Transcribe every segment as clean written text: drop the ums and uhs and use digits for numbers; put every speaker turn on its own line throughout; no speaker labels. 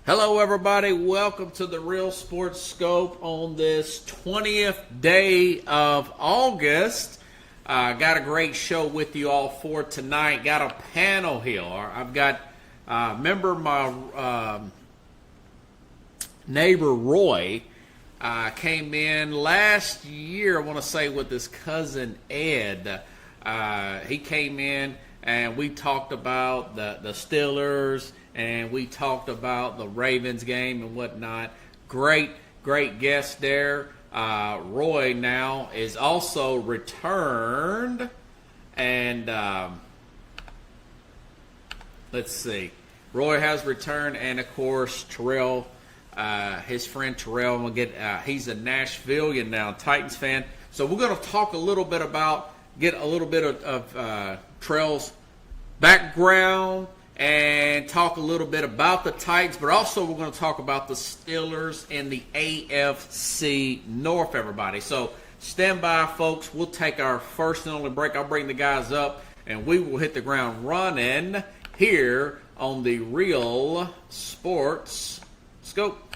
Hello, everybody. Welcome to the Real Sports Scope on this 20th day of August. Got a great show with you all for tonight. Got a panel here. I've got, remember my neighbor Roy came in last year, I want to say, with his cousin Ed. He came in and we talked about the Steelers, and we talked about the Ravens game and whatnot. Great guest there. Roy now is also returned. And let's see. Roy has returned, and of course, Terrell, his friend Terrell, he's a Nashvilleian now, Titans fan. So we're going to talk a little bit about, get a little bit of Terrell's background, and talk a little bit about the Titans, but also we're going to talk about the Steelers and the AFC North, everybody. So stand by, folks. We'll take our first and only break. I'll bring the guys up, and we will hit the ground running here on the Real Sports Scope.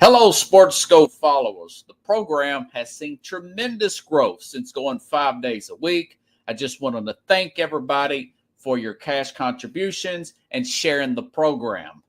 Hello, Sports Scope followers. The program has seen tremendous growth since going 5 days a week. I just wanted to thank everybody for your cash contributions and sharing the program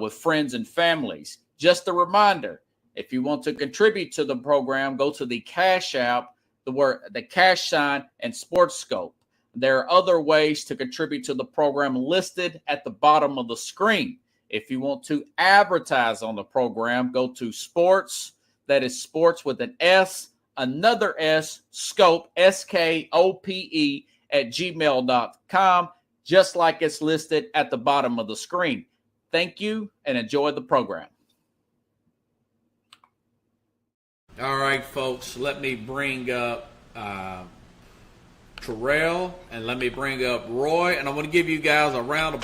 with friends and families. Just a reminder, if you want to contribute to the program, go to the Cash App, the cash sign, and Sports Scope. There are other ways to contribute to the program listed at the bottom of the screen. If you want to advertise on the program, go to Sports, that is Sports with an S, another S, Scope, SKOPE, at gmail.com, just like it's listed at the bottom of the screen. Thank you and enjoy the program. All right, folks, let me bring up Terrell, and let me bring up Roy, and I want to give you guys a round of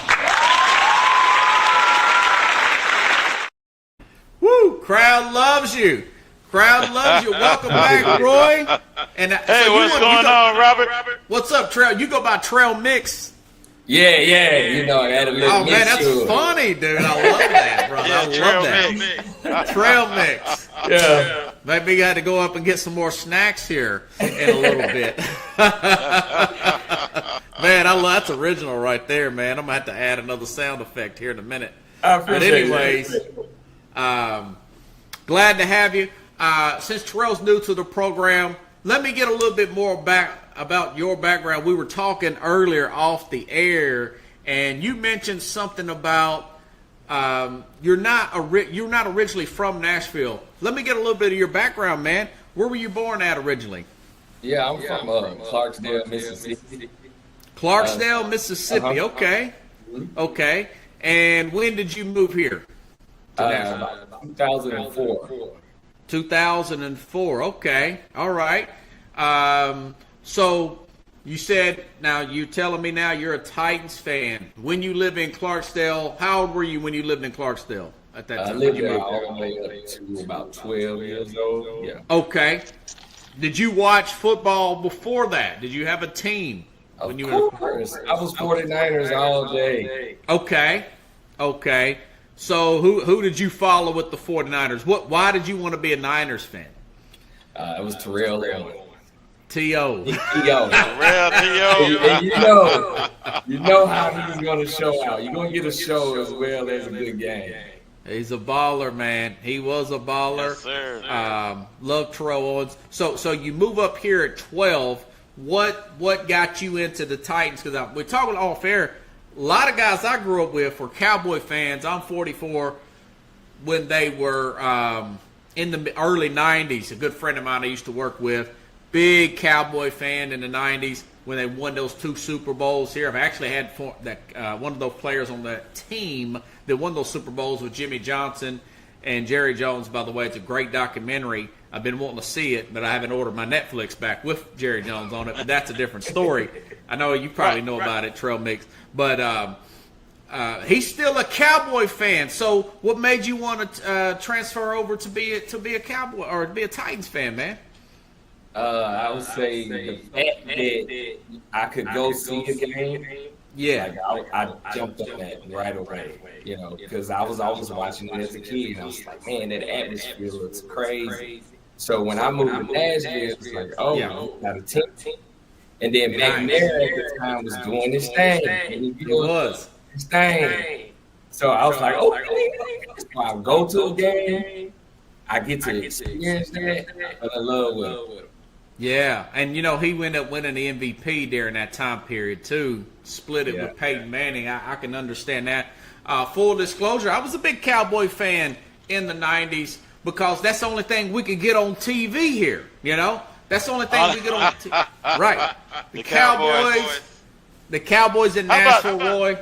Woo! Crowd loves you. Crowd loves you. Welcome back, Roy. And
hey, so what's going on, Robert?
What's up, Trail? You go by Trail Mix.
Yeah. You know, I had a little
Oh, man, that's funny, dude. I love that, brother.
Yeah,
I love that. Trail Mix.
Yeah.
Maybe you got to go up and get some more snacks here in a little bit. Man, that's original right there, man. I'm going to have to add another sound effect here in a minute. But anyways, glad to have you. Since Terrell's new to the program, let me get a little bit more about your background. We were talking earlier off the air, and you mentioned something about you're not originally from Nashville. Let me get a little bit of your background, man. Where were you born at originally?
Yeah, I'm from Clarksdale, Mississippi.
Clarksdale, Mississippi. Okay. Okay. And when did you move here to Nashville?
2004.
2004. Okay. All right. So you said, now you're telling me now you're a Titans fan. When you live in Clarksdale, how old were you when you lived in Clarksdale at that time?
I lived there all the way up to about 12 years old. Yeah.
Okay. Did you watch football before that? Did you have a team?
Of course. I was 49ers all day.
Okay. Okay. So who did you follow with the 49ers? Why did you want to be a Niners fan?
It was Terrell Owens.
T.O.
Terrell
And you know how he's going to show out. You're going to get a show as well as a good game.
He's a baller, man. He was a baller.
Yes, sir.
Love Terrell Owens. So you move up here at 12. What got you into the Titans? Because we're talking off air. A lot of guys I grew up with were Cowboy fans. I'm 44. When they were in the early 90s, a good friend of mine I used to work with, big Cowboy fan in the 90s when they won those 2 Super Bowls here. I've actually had one of those players on that team that won those Super Bowls with Jimmy Johnson and Jerry Jones. By the way, it's a great documentary. I've been wanting to see it, but I haven't ordered my Netflix back with Jerry Jones on it. But that's a different story. I know you probably know about it, Trail Mix. But he's still a Cowboy fan. So what made you want to transfer over to be a Cowboy or to be a Titans fan, man?
I would say the fact that I could go see a game
Yeah.
Like I jumped on that right away, you know, because I was always watching it as a kid, and I was like, man, that atmosphere looks crazy. So when I moved to Nashville, it was like, oh,
Yeah.
got a team. And then
Nice.
McNair at the time was doing his thing.
It was.
His thing. So I was like, okay. So I go to a game. I get to experience that. I fell in love with it.
Yeah, and he ended up winning the MVP during that time period too. Split it with Peyton Manning. I can understand that. Full disclosure, I was a big Cowboy fan in the '90s because that's the only thing we could get on TV here. That's the only thing we get on TV. Right. The Cowboys in Nashville, Roy,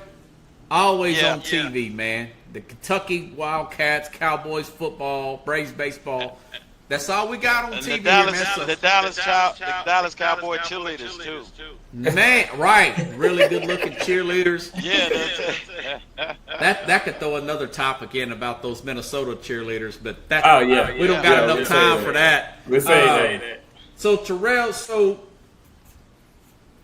always on TV, man. The Kentucky Wildcats, Cowboys football, Braves baseball. That's all we got on
And
TV.
the Dallas Cowboy cheerleaders too.
Man, right. Really good looking cheerleaders.
Yeah,
That could throw another topic in about those Minnesota cheerleaders, but we don't got
Yeah,
enough time for that.
We'll say that.
So Terrell,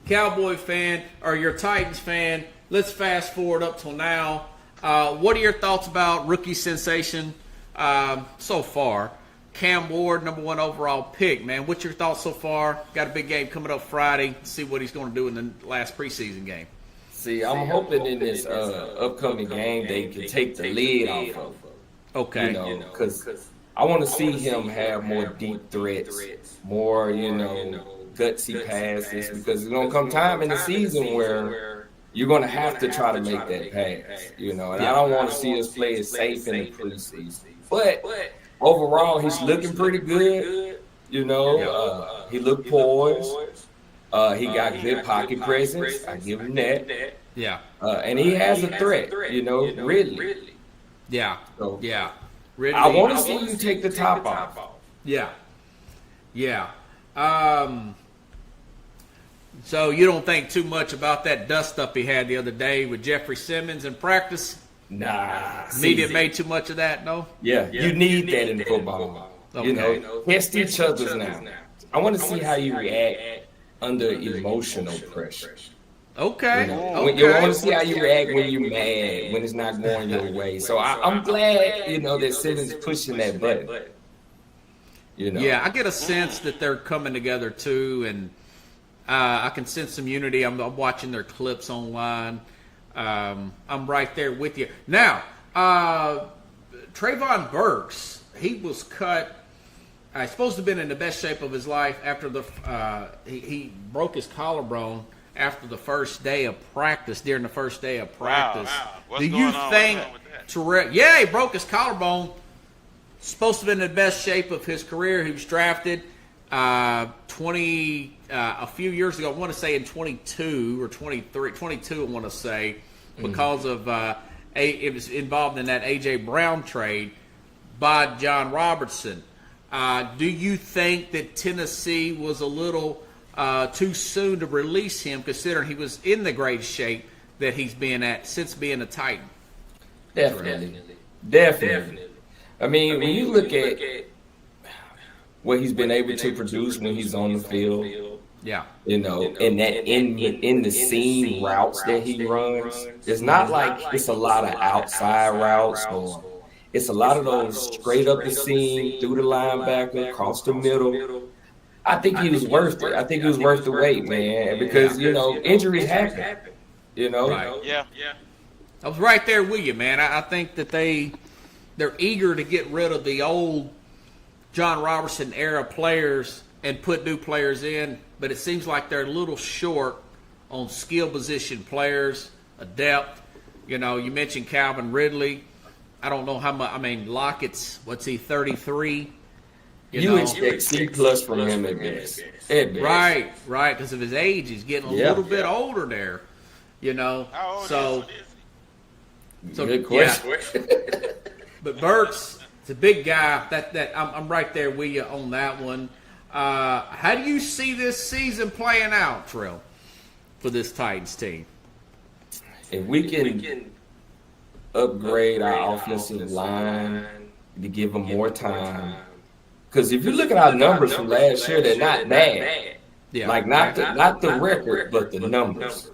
Cowboy fan or your Titans fan, let's fast forward up till now. What are your thoughts about rookie sensation so far? Cam Ward, number 1 overall pick, man. What's your thoughts so far? Got a big game coming up Friday. See what he's going to do in the last preseason game.
See, I'm hoping in this upcoming game they can take the lid off of him.
Okay.
Because I want to see him have more deep threats, more, gutsy passes, because there's going to come time in the season where you're going to have to try to make that pass, and I don't want to see us play it safe in the preseason. But overall, he's looking pretty good, He looked poised. He got good pocket presence. I give him that.
Yeah.
And he has a threat, Ridley.
Yeah.
So,
Yeah. Ridley.
I want to see you take the top off.
Yeah. Yeah. So you don't think too much about that dust up he had the other day with Jeffrey Simmons in practice?
Nah.
Media made too much of that, no?
Yeah, you need that in football.
Okay.
Test each other's now. I want to see how you react under emotional pressure.
Okay.
You want to see how you react when you're mad, when it's not going your way. So I'm glad, that Simmons pushing that button.
Yeah, I get a sense that they're coming together too, and I can sense some unity. I'm watching their clips online. I'm right there with you. Now, Trayvon Burks, he was cut. He's supposed to have been in the best shape of his life after he broke his collarbone after the first day of practice, during the first day of practice.
Wow. What's
Do
going
you
on?
think
What's wrong with that?
Terrell? Yeah, he broke his collarbone. Supposed to have been in the best shape of his career. He was drafted a few years ago. I want to say in 22 or 23, 22. I want to say because of it was involved in that A.J. Brown trade by John Robertson. Do you think that Tennessee was a little too soon to release him, considering he was in the great shape that he's been at since being a Titan?
Definitely. I mean, when you look at what he's been able to produce when he's on the field,
Yeah.
and that in the seam routes that he runs, it's not like it's a lot of outside routes, or it's a lot of those straight up the seam, through the linebacker, across the middle. I think he was worth it. I think he was worth the wait, man, because injuries happen.
Right.
Yeah.
I was right there with you, man. I think that they're eager to get rid of the old John Robertson era players and put new players in, but it seems like they're a little short on skill position players, a depth. You mentioned Calvin Ridley. I don't know how much. I mean, Lockett's, what's he, 33?
You expect C+ from him at best.
Right, because of his age. He's getting a little bit older there.
How old
So
Good question.
But Burks, it's a big guy. That I'm right there with you on that one. How do you see this season playing out, Trill, for this Titans team?
If we can upgrade our offensive line to give them more time, because if you look at our numbers from last year, they're not bad.
Yeah,
Like not the record, but the numbers.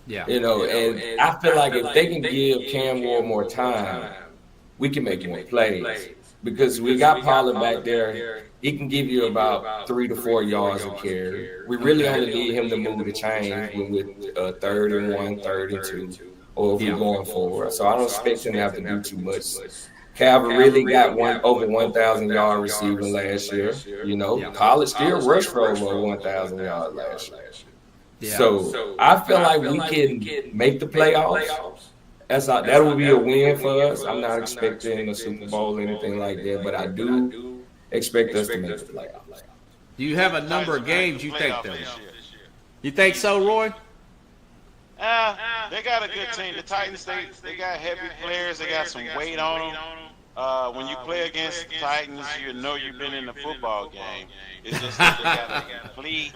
Yeah.
And I feel like if they can give Cam Ward more time, we can make more plays. Because we got Pollard back there. He can give you about 3 to 4 yards of carry. We really only need him to move the chains when we're 3rd and 1, 3rd and 2, or if we're going forward. So I don't expect him to have to do too much. Calvin really got over 1,000 yard receiving last year. Pollard still rushed for over 1,000 yards last year.
Yeah.
So I feel like we can make the playoffs. That would be a win for us. I'm not expecting a Super Bowl or anything like that, but I do expect us to make the playoffs.
Do you have a number of games you think, though? You think so, Roy?
They got a good team. The Titans, they got heavy players. They got some weight on them. When you play against the Titans, you know you've been in a football game. It's just that they got to complete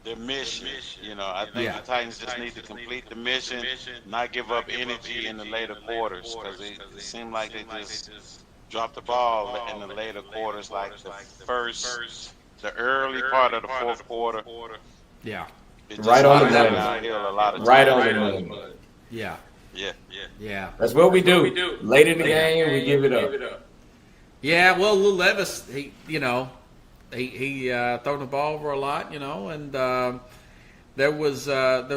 their mission. I think the Titans just need to complete the mission, not give up energy in the later quarters, because it seemed like they just dropped the ball in the later quarters, like the early part of the fourth quarter.
Yeah.
Right on the money. Right on the money.
Yeah. Yeah.
That's what we do. Late in the game, we give it up.
Yeah, well, Lou Levis, he thrown the ball over a lot, and there's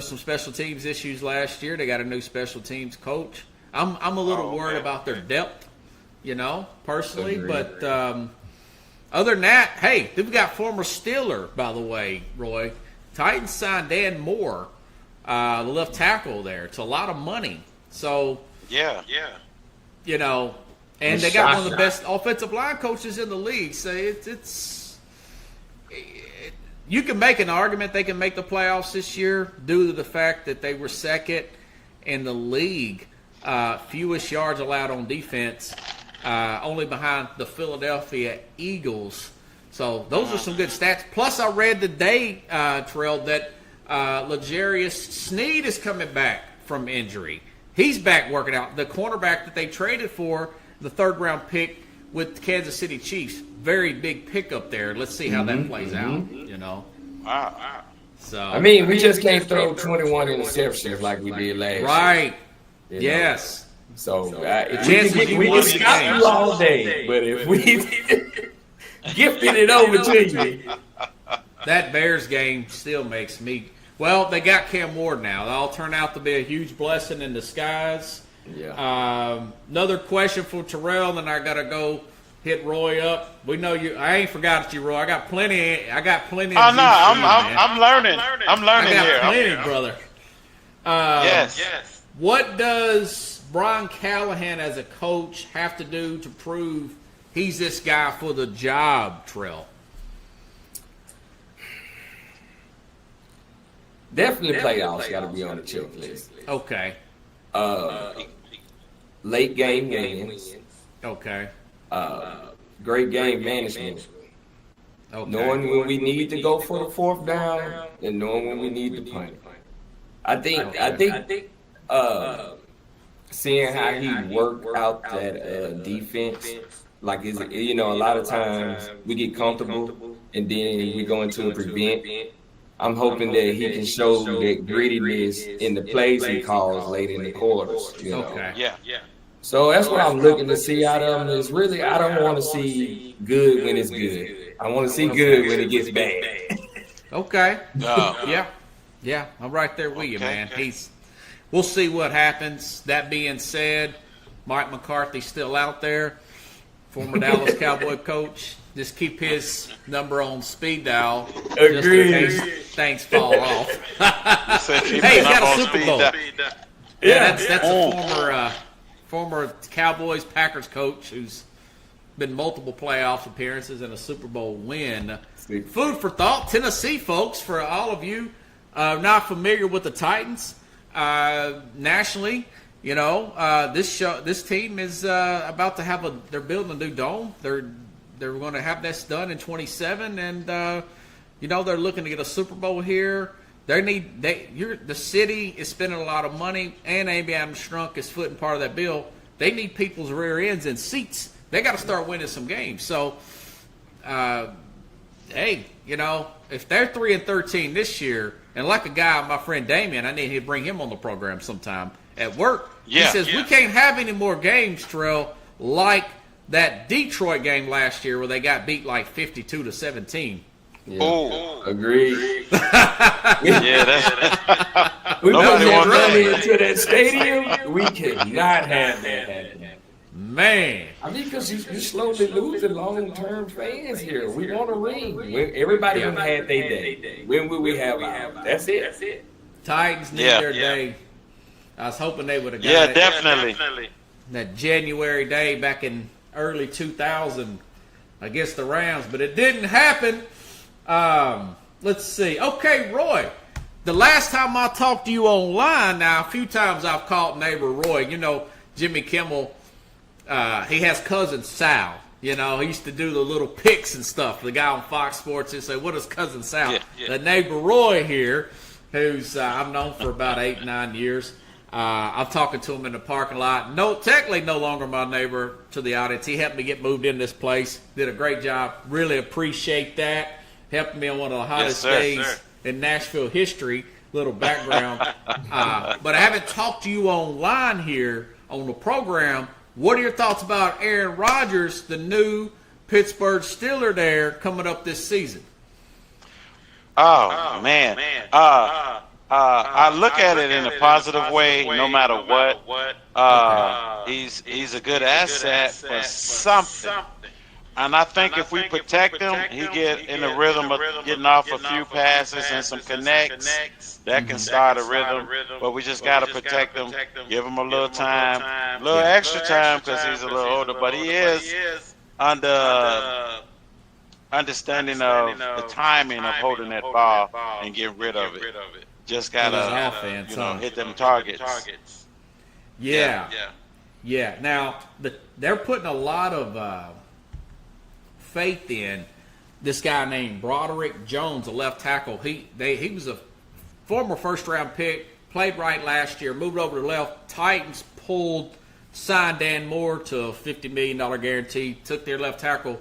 some special teams issues last year. They got a new special teams coach. I'm a little worried about their depth, personally. Agreed. But other than that, hey, they've got former Steeler, by the way, Roy. Titans signed Dan Moore, the left tackle there. It's a lot of money. So
yeah.
And they got one of the best offensive line coaches in the league. So you can make an argument they can make the playoffs this year due to the fact that they were second in the league, fewest yards allowed on defense, only behind the Philadelphia Eagles. So those are some good stats. Plus, I read today, Terrell, that L'Jarius Sneed is coming back from injury. He's back working out. The cornerback that they traded for, the 3rd-round pick with the Kansas City Chiefs, very big pickup there. Let's see how that plays out,
Wow.
So
we just can't throw 21 interceptions like we did last year.
Right. Yes.
So we can stop you all day, but if we gifted it over to you.
That Bears game still makes me. Well, they got Cam Ward now. That'll turn out to be a huge blessing in disguise.
Yeah.
Another question for Terrell, then I gotta go hit Roy up. We know you. I ain't forgot you, Roy. I got plenty.
Oh no, I'm learning. I'm learning here.
Plenty, brother.
Yes.
What does Brian Callahan as a coach have to do to prove he's this guy for the job, Terrell?
Definitely playoffs got to be on the checklist.
Okay.
Late game wins.
Okay.
Great game management.
Okay.
Knowing when we need to go for the 4th down and knowing when we need to punt. I think seeing how he worked out that defense, like a lot of times we get comfortable and then we go into a prevent. I'm hoping that he can show that grittiness in the plays he calls late in the quarters.
Okay.
Yeah.
So that's what I'm looking to see out of him. Is really I don't want to see good when it's good. I want to see good when it gets bad.
Okay. Yeah. I'm right there with you, man. We'll see what happens. That being said, Mike McCarthy's still out there, former Dallas Cowboy coach. Just keep his number on speed dial just in case things fall off. Hey, he's got a Super Bowl. Yeah, that's a former Cowboys Packers coach who's been multiple playoff appearances and a Super Bowl win. Food for thought, Tennessee folks, for all of you not familiar with the Titans nationally. This team is about to have they're building a new dome. They're going to have this done in 27, and they're looking to get a Super Bowl here. The city is spending a lot of money, and Amy Adams Strunk is footing part of that bill. They need people's rear ends and seats. They got to start winning some games. So, hey, if they're 3-13 this year, And like a guy, my friend Damien, I need to bring him on the program sometime at work.
Yeah,
he says, we can't have any more games, Terrell, like that Detroit game last year where they got beat like 52-17.
Yeah.
Oh,
Agreed.
yeah, that's
We
Nobody
put that
wants that.
money into that stadium. We cannot have that happen.
Man.
I mean, because you're slowly losing long-term fans here. We want a ring. Everybody
Yeah.
done had their day. When will we have ours? That's it.
Titans need
Yeah.
their day. I was hoping they would have got
yeah,
it
definitely.
that January day back in early 2000 against the Rams, but it didn't happen. Let's see. Okay, Roy. The last time I talked to you online, now a few times I've called neighbor Roy. You know, Jimmy Kimmel, he has cousin Sal. You know, he used to do the little picks and stuff. The guy on Fox Sports, he'd say, what is cousin Sal?
Yeah.
The neighbor Roy here, who's I've known for about 8-9 years. I'm talking to him in the parking lot. No, technically no longer my neighbor to the audience. He helped me get moved in this place. Did a great job. Really appreciate that. Helped me on one of the hottest
sir,
days
sir.
in Nashville history. Little background. But I haven't talked to you online here on the program. What are your thoughts about Aaron Rodgers, the new Pittsburgh Steeler there coming up this season?
Oh, man. I look at it in a positive way, no matter what. He's a good asset for something. And I think if we protect him, he get in the rhythm of getting off a few passes and some connects. That can start a rhythm. But we just got to protect him, give him a little time, a little extra time because he's a little older. But he is under understanding of the timing of holding that ball and getting rid of it. Just got
His offense,
to hit them targets.
Yeah. Now, they're putting a lot of faith in this guy named Broderick Jones, a left tackle. He was a former first-round pick, played right last year, moved over to left. Titans signed Dan Moore to a $50 million guarantee, took their left tackle,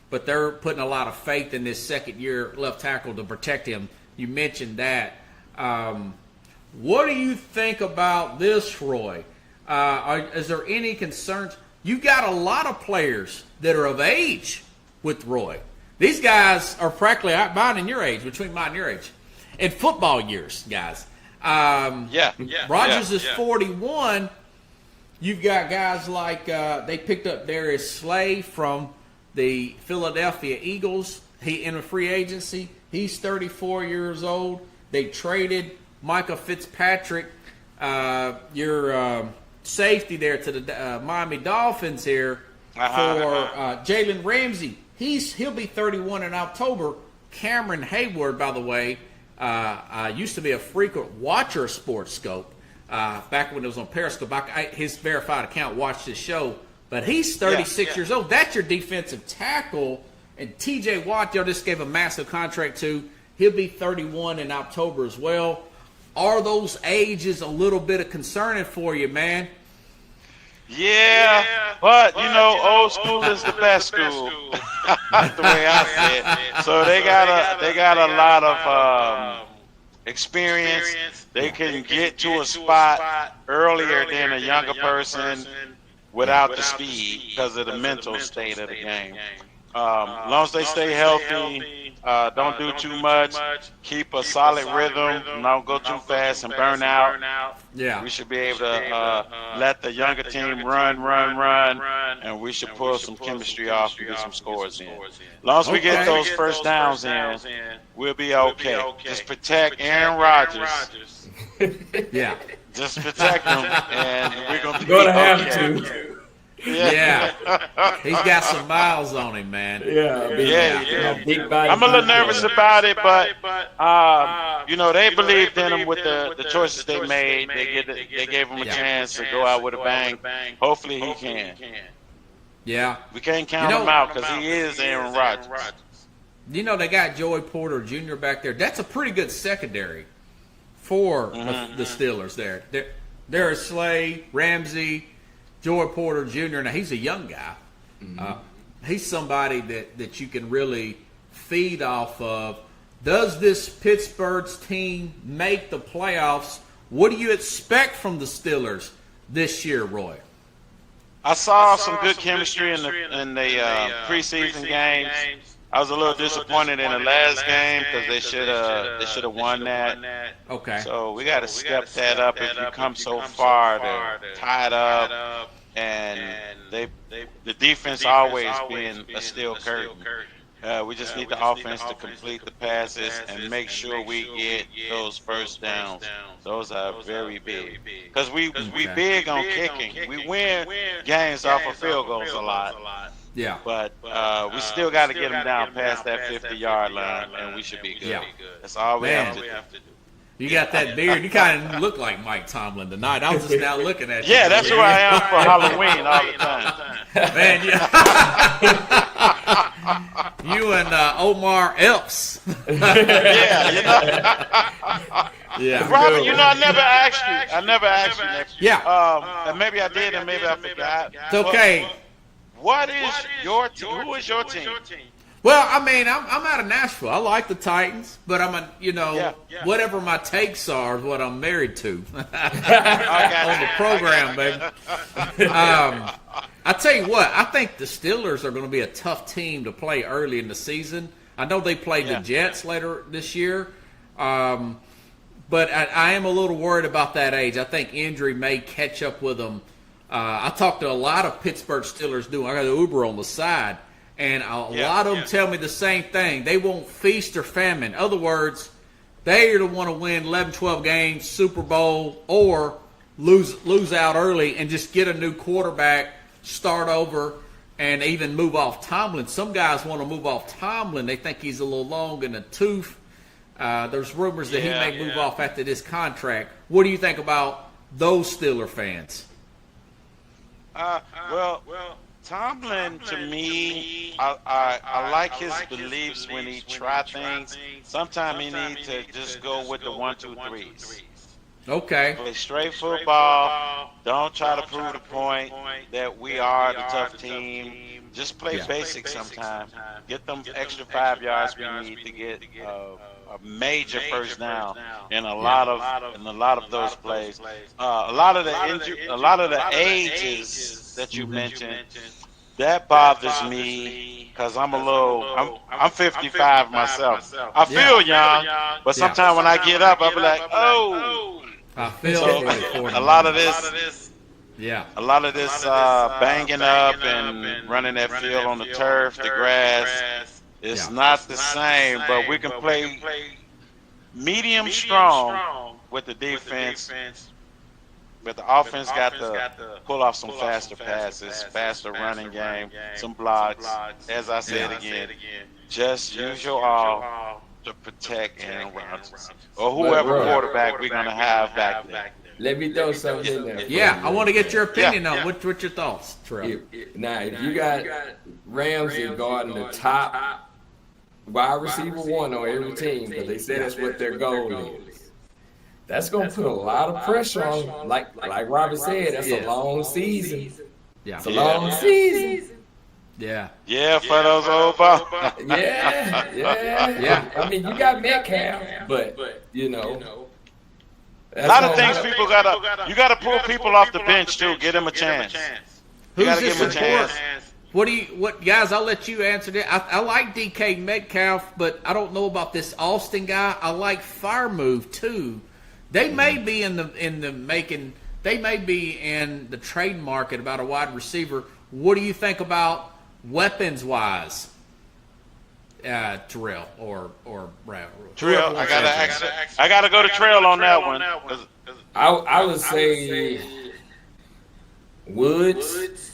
but they're putting a lot of faith in this second-year left tackle to protect him. You mentioned that. What do you think about this, Roy? Is there any concerns? You got a lot of players that are of age with Roy. These guys are practically mine and your age, between mine and your age, in football years, guys. Rodgers is 41. You've got guys like they picked up Darius Slay from the Philadelphia Eagles. He in a free agency. He's 34 years old. They traded Micah Fitzpatrick, your safety there, to the Miami Dolphins here for Jalen Ramsey. He'll be 31 in October. Cameron Hayward, by the way, used to be a frequent watcher of Sports Scope back when it was on Periscope. His verified account watched this show, but he's 36 years old. That's your defensive tackle. And T.J. Watt, y'all just gave a massive contract to. He'll be 31 in October as well. Are those ages a little bit of concerning for you, man?
Yeah, but you know, old school is the best school. That's the way I see it. So they got a lot of experience. They can get to a spot earlier than a younger person without the speed because of the mental state of the game. As long as they stay healthy, don't do too much, keep a solid rhythm, don't go too fast and burn out.
Yeah.
We should be able to let the younger team run, and we should pull some chemistry off and get some scores in. As long as we get those first downs in, we'll be okay. Just protect Aaron Rodgers.
Yeah.
Just protect him, and we're going to be
Gonna
okay.
have to.
Yeah. He's got some miles on him, man.
Big body.
I'm a little nervous about it, but you know, they believed in him with the choices they made. They gave him a chance to go out with a bang. Hopefully he can.
Yeah.
We can't count him out because he is Aaron Rodgers.
You know, they got Joey Porter Jr. back there. That's a pretty good secondary for the Steelers there. There's Slay, Ramsey, Joey Porter Jr. Now, he's a young guy. He's somebody that you can really feed off of. Does this Pittsburgh's team make the playoffs? What do you expect from the Steelers this year, Roy?
I saw some good chemistry in the preseason games. I was a little disappointed in the last game because they should have won that.
Okay.
So we got to step that up if you come so far to tie it up, and the defense always being a steel curtain. We just need the offense to complete the passes and make sure we get those first downs. Those are very big because we big on kicking. We win games off of field goals a lot.
Yeah.
But we still got to get them down past that 50-yard line, and we should be good.
Yeah.
That's all we have to do.
You got that beard. You kind of look like Mike Tomlin tonight. I was just now looking at you.
Yeah, that's who I am for Halloween all the time.
Man, you and Omar Epps.
Yeah, you know.
Yeah.
Robert, you know, I never asked you.
Yeah.
And maybe I did, and maybe I forgot.
It's okay.
What is your team? Who is your team?
Well, I mean, I'm out of Nashville. I like the Titans, but whatever my takes are is what I'm married to on the program, baby. I tell you what, I think the Steelers are going to be a tough team to play early in the season. I know they played the Jets later this year, but I am a little worried about that age. I think injury may catch up with them. I talked to a lot of Pittsburgh Steelers I got an Uber on the side. And a lot of them tell me the same thing. They won't feast or famine. In other words, they either want to win 11, 12 games, Super Bowl, or lose out early and just get a new quarterback, start over, and even move off Tomlin. Some guys want to move off Tomlin. They think he's a little long in the tooth. There's rumors that he may move off after this contract. What do you think about those Steeler fans?
Well, Tomlin, to me, I like his beliefs when he try things. Sometimes he needs to just go with the 1, 2, 3s.
Okay.
Play straight football. Don't try to prove the point that we are the tough team. Just play basic sometimes. Get them extra 5 yards we need to get a major first down in a lot of those plays. A lot of the ages that you mentioned, that bothers me because I'm 55 myself. I feel young, but sometimes when I get up, I'll be like, oh.
I feel
a lot of this.
Yeah.
A lot of this banging up and running that field on the turf, the grass, it's not the same, but we can play medium strong with the defense. But the offense got to pull off some faster passes, faster running game, some blocks. As I said again, just use your all to protect Aaron Rodgers or whoever quarterback we're going to have back there.
Let me throw something in there.
Yeah, I want to get your opinion on what's your thoughts, Terrell.
Now, if you got Ramsey guarding the top wide receiver 1 on every team, because they say that's what their goal is, that's going to put a lot of pressure on. Like Robert said, that's a long season.
Yeah.
It's a long season.
Yeah.
Yeah, for those old balls.
Yeah. I mean, you got Metcalf, but you know.
A lot of things you gotta pull people off the bench too. Give them a chance.
Who's this support? What guys? I'll let you answer that. I like DK Metcalf, but I don't know about this Austin guy. I like Firemove too. They may be in the making. They may be in the trade market about a wide receiver. What do you think about weapons wise? Terrell or Brad?
Terrell, I gotta go to Terrell on that one.
I would say Woods,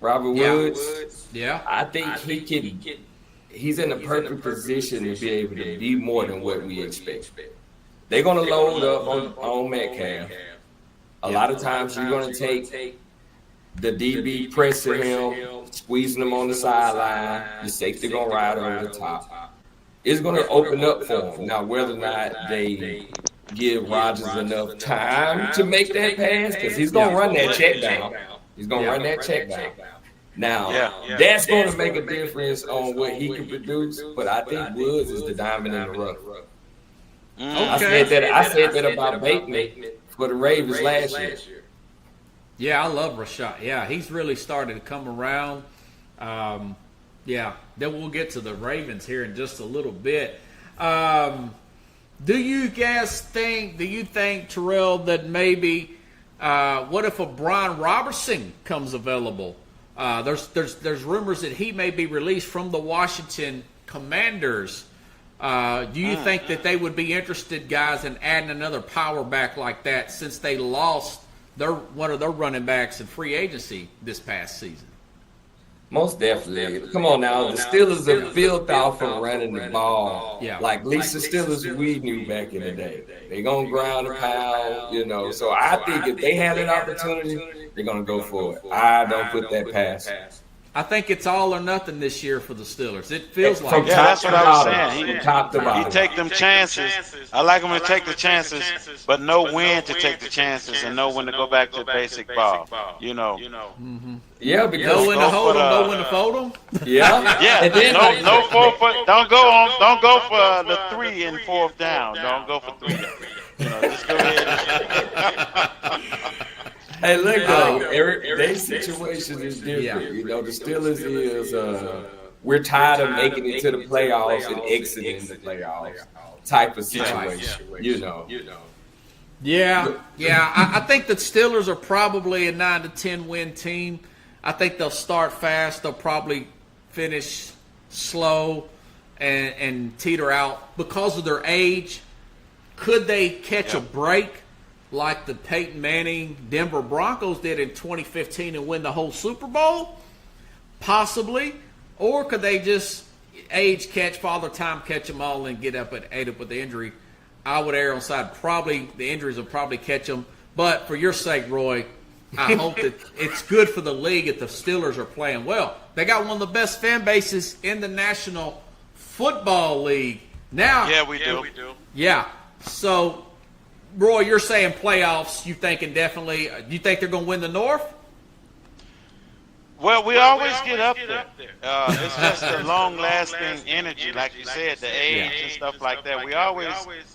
Robert Woods.
Yeah,
I think he's in the perfect position to be able to be more than what we expect. They're gonna load up on Metcalf. A lot of times you're gonna take the DB pressing him, squeezing him on the sideline. The safety gonna ride over the top. It's gonna open up for him. Now, whether or not they give Rodgers enough time to make that pass, because he's gonna run that check down. He's gonna run that check down. Now, that's going to make a difference on what he can produce, but I think Woods is the diamond in the rough. I said that about Bateman for the Ravens last year.
Yeah, I love Rashad. Yeah, he's really started to come around. Yeah, then we'll get to the Ravens here in just a little bit. Do you think, Terrell, that maybe what if a Brian Robertson comes available? There's rumors that he may be released from the Washington Commanders. Do you think that they would be interested, guys, in adding another power back like that since they lost one of their running backs in free agency this past season?
Most definitely. Come on now. The Steelers are built off of running the ball. Like Lisa Steelers we knew back in the day. They're going to ground and pound, you know. So I think if they had an opportunity, they're going to go for it. I don't put that past.
I think it's all or nothing this year for the Steelers. It feels like
that's what I was saying.
He
take them chances. I like him to take the chances, but know when to take the chances and know when to go back to basic ball. You know.
Yeah, because
know when to hold them, know when to fold them.
Yeah.
And then, no 4 foot. Don't go for the 3 and 4th down. Don't go for 3. Just go ahead.
Hey, look, though, their situation is different. You know, the Steelers is we're tired of making it to the playoffs and exiting the playoffs type of situation. You know.
Yeah. I think the Steelers are probably a 9 to 10 win team. I think they'll start fast. They'll probably finish slow and teeter out because of their age. Could they catch a break like the Peyton Manning Denver Broncos did in 2015 and win the whole Super Bowl? Possibly. Or could they just age catch, father time catch them all and ate up with the injury? I would err on side. Probably the injuries will probably catch them. But for your sake, Roy, I hope that it's good for the league if the Steelers are playing well. They got one of the best fan bases in the National Football League. Now,
we do.
Yeah. So, Roy, you're saying playoffs. You thinking definitely? Do you think they're going to win the North?
Well, we always get up there. It's just the long-lasting energy, like you said, the age and stuff like that. We always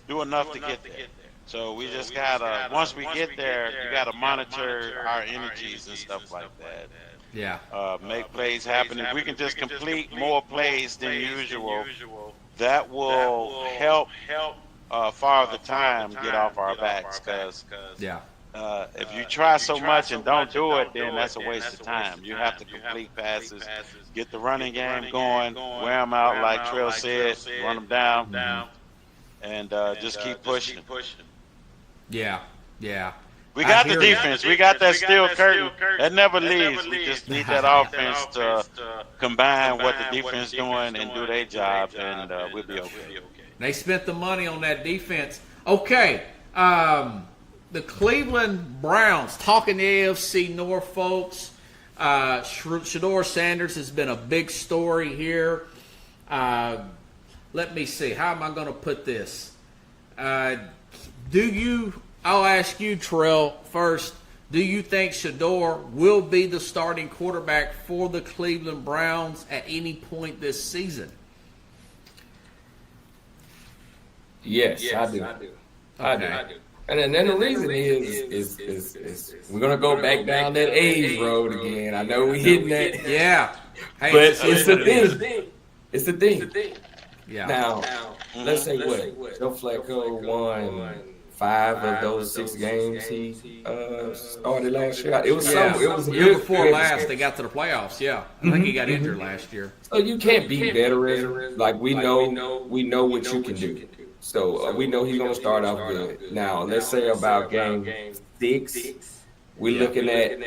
do enough to get there. So we just gotta, once we get there, you gotta monitor our energies and stuff like that.
Yeah.
Make plays happen. If we can just complete more plays than usual, that will help Father Time get off our backs. Because if you try so much and don't do it, then that's a waste of time. You have to complete passes, get the running game going, wear them out like Trell said, run them down, and just keep pushing.
Yeah.
We got the defense. We got that steel curtain. That never leaves. We just need that offense to combine what the defense doing and do their job, and we'll be okay.
They spent the money on that defense. Okay. The Cleveland Browns, talking the AFC North, folks. Shedeur Sanders has been a big story here. Let me see. How am I going to put this? I'll ask you, Terrell, first. Do you think Shedeur will be the starting quarterback for the Cleveland Browns at any point this season?
Yes, I do. I do. And then the reason is we're gonna go back down that age road again. I know we're hitting that.
Yeah. Hey,
but it's the thing. It's the thing.
Yeah.
Now, let's say what? Joe Flacco won 5 of those 6 games he started last year. It was it was a
year before last they got to the playoffs. Yeah, I think he got injured last year.
So you can't beat veterans. Like we know what you can do. So we know he's gonna start off good. Now let's say about game 6, we're looking at.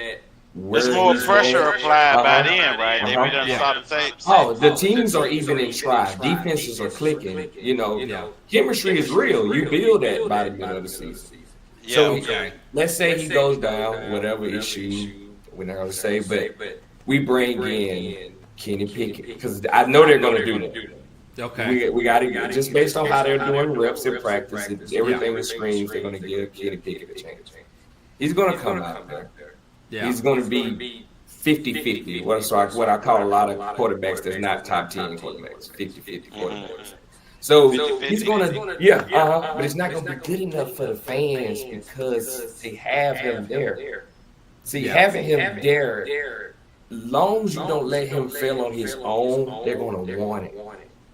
There's more pressure applied by then, right? They done saw the tapes.
Oh, the teams are even in stride. Defenses are clicking. You know, chemistry is real. You build that by the middle of the season. So let's say he goes down, whatever issue we're not gonna say, but we bring in Kenny Pickett because I know they're gonna do that.
Okay.
We got to just based on how they're doing reps in practice, everything with screens, they're gonna give Kenny Pickett a chance. He's gonna come out there.
Yeah.
He's going to be 50-50. What I call a lot of quarterbacks that's not top 10 quarterbacks, 50-50 quarterbacks. So he's gonna, but it's not gonna be good enough for the fans because they have him there. See, having him there, long as you don't let him fail on his own, they're gonna want it.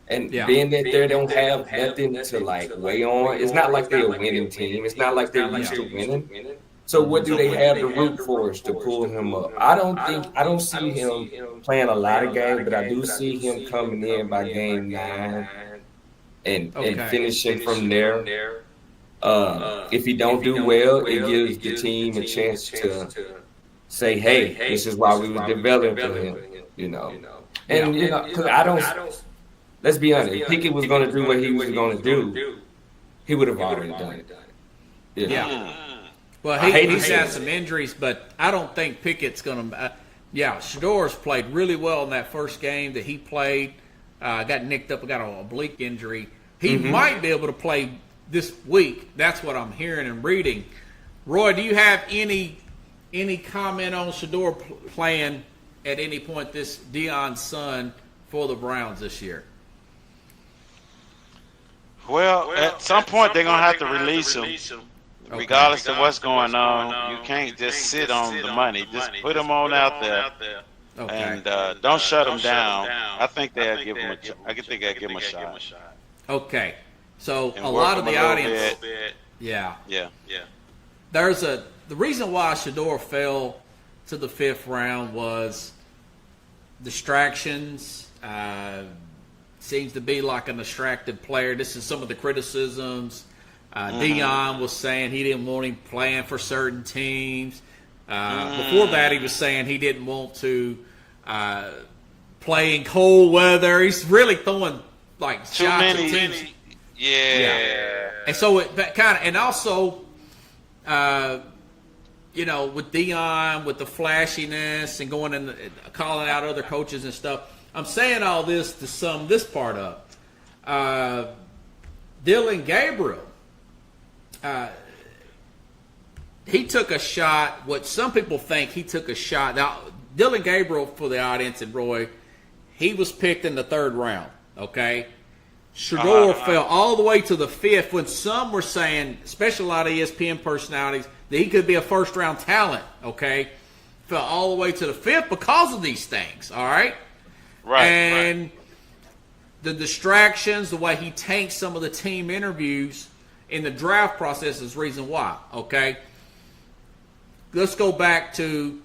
And being that they don't have nothing to like weigh on, it's not like they're a winning team. It's not like they're used to winning. So what do they have to root for is to pull him up? I don't see him playing a lot of games, but I do see him coming in by game 9 and finishing from there. If he don't do well, it gives the team a chance to say, "Hey, this is why we were developing him," And because let's be honest, if Pickett was going to do what he was going to do, he would have already done it.
Yeah. Well, he's had some injuries, but I don't think Pickett's going to. Shador's played really well in that first game that he played. Got nicked up, got an oblique injury. He might be able to play this week. That's what I'm hearing and reading. Roy, do you have any comment on Shador playing at any point this Deion's son for the Browns this year?
Well, at some point they're going to have to release him. Regardless of what's going on, you can't just sit on the money. Just put him on out there, and don't shut him down. I think they'll give him a shot.
Okay, so a lot of the audience, there's the reason why Shador fell to the 5th round was distractions. Seems to be like an distracted player. This is some of the criticisms. Deion was saying he didn't want him playing for certain teams. Before that, he was saying he didn't want to play in cold weather. He's really throwing like
too
shots
many.
at teams.
Yeah.
And so it kind of, and also, with Deion, with the flashiness and going and calling out other coaches and stuff. I'm saying all this to sum this part up. Dillon Gabriel. He took a shot, what some people think he took a shot. Now, Dillon Gabriel, for the audience and Roy, he was picked in the 3rd round, okay? Shador fell all the way to the 5th when some were saying, especially a lot of ESPN personalities, that he could be a first-round talent, okay? Fell all the way to the 5th because of these things, all right?
Right.
And the distractions, the way he tanks some of the team interviews in the draft process is the reason why, okay? Let's go back to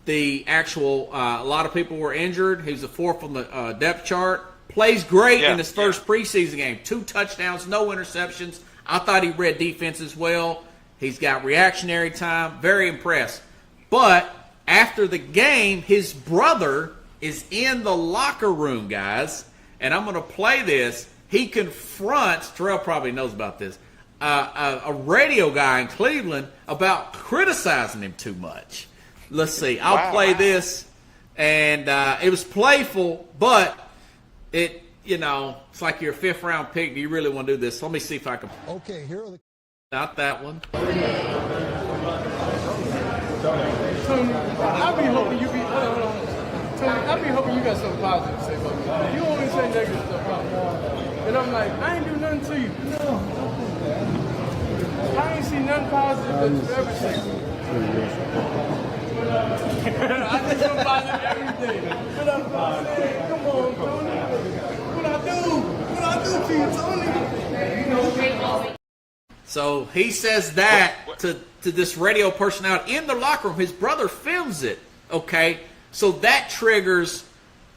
the actual a lot of people were injured. He was the 4th on the depth chart. Plays great in his first preseason game. 2 touchdowns, no interceptions. I thought he read defense as well. He's got reactionary time. Very impressed. But after the game, his brother is in the locker room, guys. And I'm going to play this. He confronts, Terrell probably knows about this, a radio guy in Cleveland about criticizing him too much. Let's see. I'll play this. And it was playful, but it's like you're a 5th round pick. Do you really want to do this? Let me see if I can.
Okay, here are the.
Not that one.
Tony, I be hoping you be. Hold on. Tony, I be hoping you got something positive to say about me. You always say negative stuff about me. And I'm like, I ain't do nothing to you. I ain't see nothing positive that you ever say. I think I'm positive every day. What I'm saying, come on, Tony. What I do to you, Tony?
So he says that to this radio personality in the locker room. His brother films it. Okay, so that triggers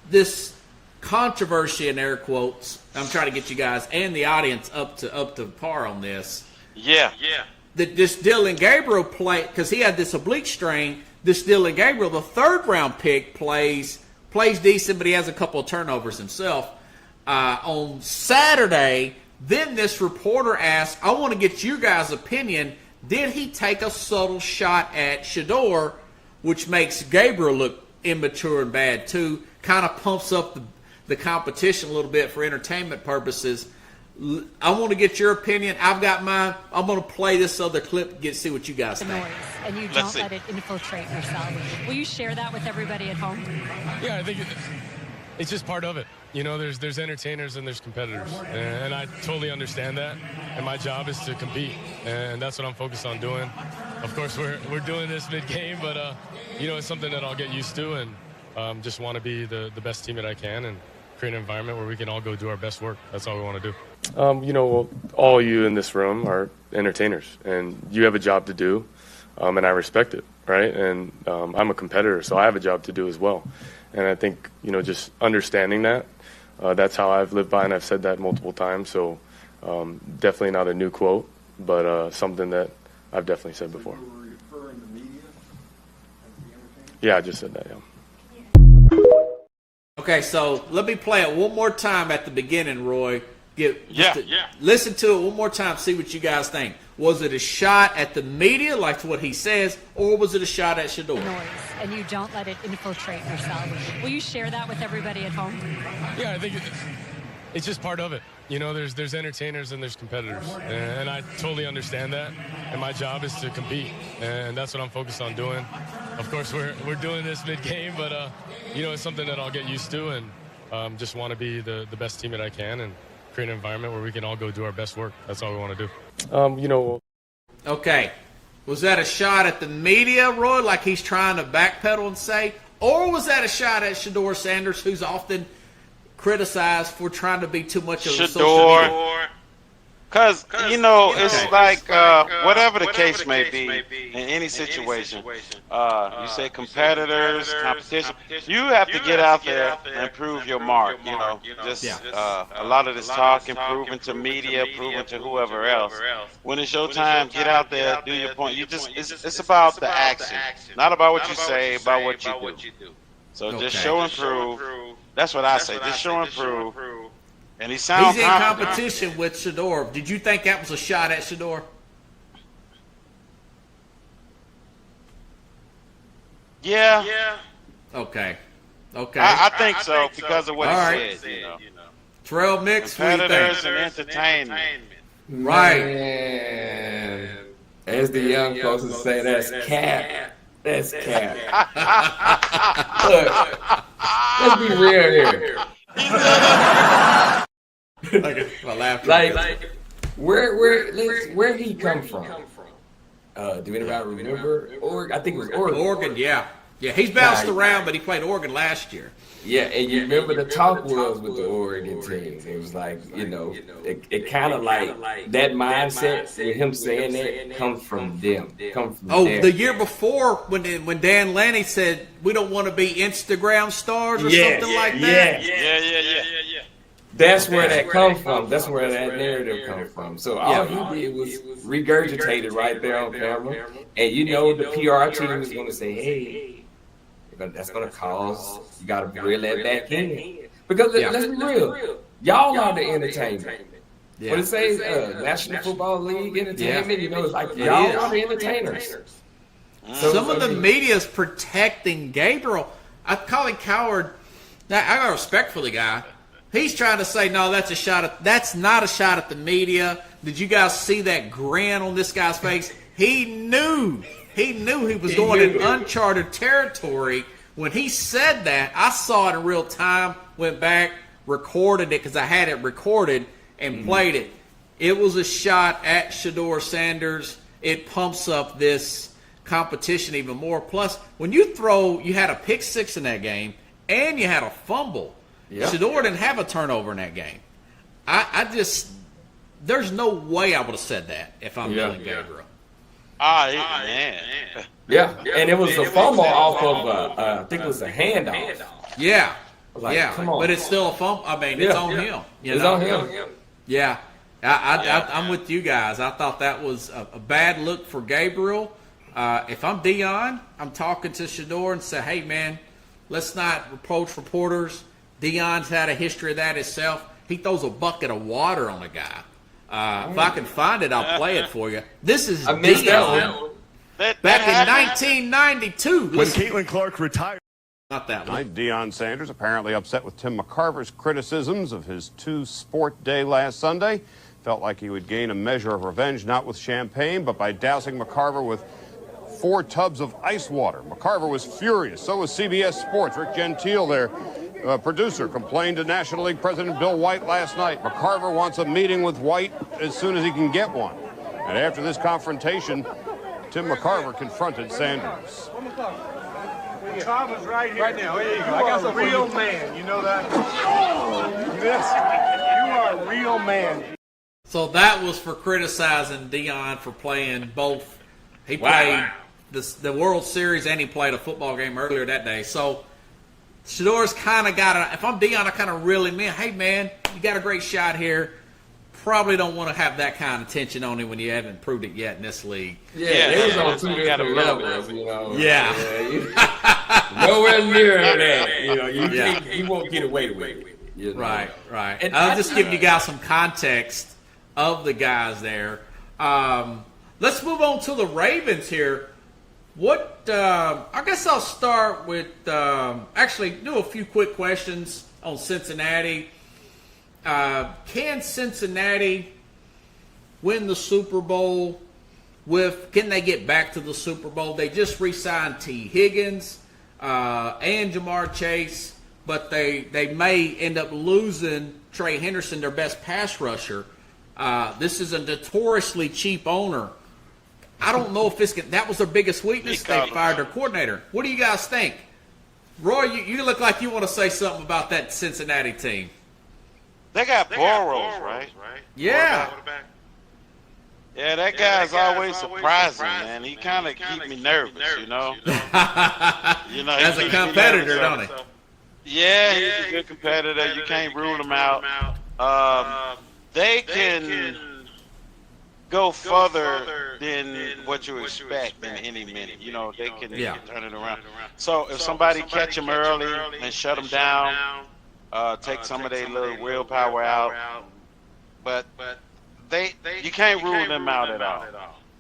this controversy in air quotes. I'm trying to get you guys and the audience up to par on this.
Yeah.
That this Dillon Gabriel play because he had this oblique strain. This Dillon Gabriel, the 3rd round pick, plays decent, but he has a couple of turnovers himself. On Saturday, then this reporter asked, I want to get you guys' opinion. Did he take a subtle shot at Shador, which makes Gabriel look immature and bad too, kind of pumps up the competition a little bit for entertainment purposes. I want to get your opinion. I've got mine. I'm going to play this other clip to see what you guys
The
think.
noise, and you
Let's
don't
see.
let it infiltrate yourself. Will you share that with everybody at home?
Yeah, I think it's just part of it. You know, there's entertainers and there's competitors, and I totally understand that. And my job is to compete, and that's what I'm focused on doing. Of course, we're doing this mid-game, but you know, it's something that I'll get used to, and just want to be the best team that I can and create an environment where we can all go do our best work. That's all we want to do. You know, all you in this room are entertainers, and you have a job to do, and I respect it, right? And I'm a competitor, so I have a job to do as well. And I think, you know, just understanding that, that's how I've lived by, and I've said that multiple times. So definitely not a new quote, but something that I've definitely said before.
You were referring to media as the entertainment?
Yeah, I just said that, yeah.
Okay, so let me play it one more time at the beginning, Roy.
Yeah.
Listen to it one more time, see what you guys think. Was it a shot at the media, like what he says, or was it a shot at Shedeur?
The noise, and you don't let it infiltrate yourself. Will you share that with everybody at home?
Yeah, I think it's just part of it. You know, there's entertainers and there's competitors, and I totally understand that. And my job is to compete, and that's what I'm focused on doing. Of course, we're doing this mid-game, but you know, it's something that I'll get used to, and just want to be the best team that I can and create an environment where we can all go do our best work. That's all we want to do. You know.
Okay. Was that a shot at the media, Roy, like he's trying to backpedal and say? Or was that a shot at Shedeur Sanders, who's often criticized for trying to be too much of a social media?
Shedeur. Because, you know, it's like whatever the case may be in any situation, you say competitors, competition, you have to get out there and prove your mark, you know. Just a lot of this talking, proving to media, proving to whoever else. When it's your time, get out there, do your point. It's about the action, not about what you say, about what you do. So just show and prove. That's what I say. Just show and prove. And he sounds
He's in
confident.
competition with Shedeur. Did you think that was a shot at Shedeur?
Yeah.
Okay.
I think so because of what
All
he
right.
said. You know.
Terrell Mix, what do you
Competitors
think?
and entertainment.
Right.
Man, as the young folks would say, that's cap. That's cap. Look, let's be real here.
My laughter.
Like, where he come from? Do anybody remember? Oregon? I think it was Oregon.
Oregon, yeah. Yeah, he's bounced
Right.
around, but he played Oregon last year.
Yeah, and you remember the talk was with the Oregon team. It was like, you know, it kind of like that mindset with him saying that comes from them. Comes from
Oh,
them.
the year before when Dan Lanning said we don't want to be Instagram stars or
Yeah,
something like that.
Yeah.
That's where that comes from. That's where that narrative comes from. So all he did was regurgitate it right there on camera. And you know the PR team is going to say, hey, that's going to cause, you got to reel that back in. Because let's be real. Y'all are the entertainment.
Yeah.
What it says, National Football League entertainment, you know, it's like
It
y'all
is.
are the entertainers. So,
Some of the media's protecting Gabriel. I call him coward. Now, I got respect for the guy. He's trying to say, no, that's not a shot at the media. Did you guys see that grin on this guy's face? He knew he was going in uncharted territory. When he said that, I saw it in real time, went back, recorded it because I had it recorded and played it. It was a shot at Shedeur Sanders. It pumps up this competition even more. Plus, when you had a pick six in that game and you had a fumble.
Yeah.
Shedeur didn't have a turnover in that game. There's no way I would have said that if I'm Dylan Gabriel.
Man.
Yeah, and it was a fumble off of, I think it was a handoff.
Yeah.
Like,
yeah.
come on.
But it's still a fumble. I mean, it's on him. You
It's
know?
on him.
Yeah. I'm with you guys. I thought that was a bad look for Gabriel. If I'm Deion, I'm talking to Shedeur and say, hey, man, let's not reproach reporters. Deion's had a history of that himself. He throws a bucket of water on a guy. If I can find it, I'll play it for you. This is
I missed that
Deion
one.
That
back in
happened.
1992.
When Caitlin Clark retired.
Not that one.
Tonight, Deion Sanders apparently upset with Tim McCarver's criticisms of his two-sport day last Sunday. Felt like he would gain a measure of revenge, not with champagne, but by dousing McCarver with 4 tubs of ice water. McCarver was furious. So was CBS Sports. Rick Gentile, their producer, complained to National League President Bill White last night. McCarver wants a meeting with White as soon as he can get one. And after this confrontation, Tim McCarver confronted Sanders.
McCarver's right here. Right now, here you go. I got a real man. You know that? Yes. You are a real man.
So that was for criticizing Deion for playing both. He played the World Series and he played a football game earlier that day. So Shador's kind of got to, if I'm Deion, I kind of really mean, hey, man, you got a great shot here. Probably don't want to have that kind of tension on him when you haven't proved it yet in this league.
Yeah, they was on 2 different levels, you know.
Yeah.
Nowhere near that, you know. You won't get away with it. You know?
Right.
And
I'll just give you guys some context of the guys there. Let's move on to the Ravens here. I guess I'll start with, actually do a few quick questions on Cincinnati. Can Cincinnati win the Super Bowl can they get back to the Super Bowl? They just re-signed T. Higgins and Jamar Chase, but they may end up losing Trey Henderson, their best pass rusher. This is a notoriously cheap owner. I don't know if that was their biggest weakness. They fired their coordinator. What do you guys think? Roy, you look like you want to say something about that Cincinnati team.
They got Burrows, right?
Yeah.
Yeah, that guy's always surprising, man. He kind of keep me nervous, you know.
As a competitor, don't he?
Yeah, he's a good competitor. You can't rule him out. They can go further than what you expect in any minute. You know, they can turn it around. So if somebody catch him early and shut him down, take some of their little willpower out, but you can't rule them out at all.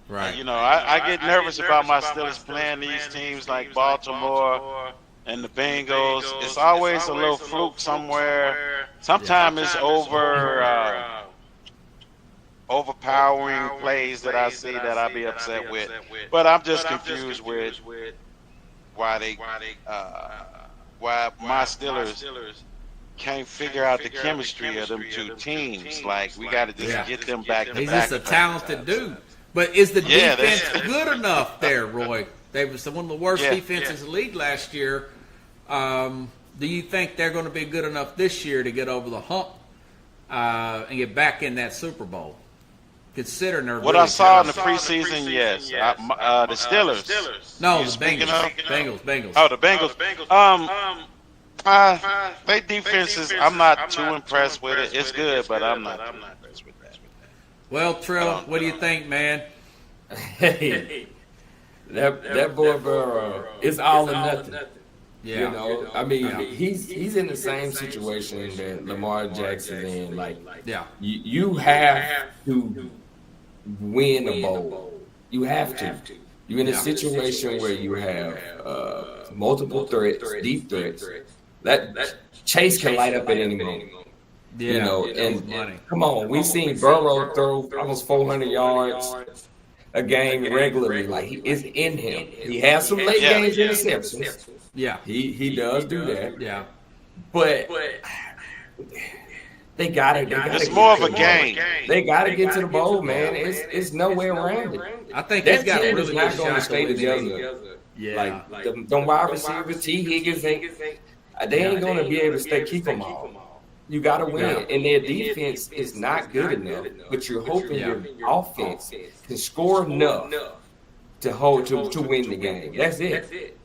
Right.
You know, I get nervous about my Steelers playing these teams like Baltimore and the Bengals. It's always a little fluke somewhere. Sometimes it's overpowering plays that I see that I'll be upset with. But I'm just confused with why my Steelers can't figure out the chemistry of them two teams. Like, we got to just get them back to back.
He's just a talented dude. But is the defense good enough there, Roy? They was one of the worst defenses in the league last year. Do you think they're going to be good enough this year to get over the hump and get back in that Super Bowl? Considering they're
what I saw in the preseason, yes. The Steelers.
No, the Bengals.
Oh, the Bengals. Their defenses, I'm not too impressed with it. It's good, but I'm not too impressed with that.
Well, Trill, what do you think, man?
Hey, that boy Burrow, it's all or nothing.
Yeah.
You know, I mean, he's in the same situation that Lamar Jackson's in. Like, you have to win a bowl. You have to. You're in a situation where you have multiple threats, deep threats. That Chase can light up at any moment.
Yeah,
you know, and come on, we've seen Burrow throw almost 400 yards a game regularly. Like, it's in him. He has some late games interceptions.
Yeah,
he does do that.
Yeah,
but they got it.
It's more of a game.
They got to get to the bowl, man. It's no way around it.
I think
that
he's got a really
not
good
going to
shot
stay
to win.
together.
Yeah,
like them wide receivers, T. Higgins, they ain't going to be able to keep them all. You got to win, and their defense is not good enough. But you're hoping your offense can score enough to hold to win the game. That's it.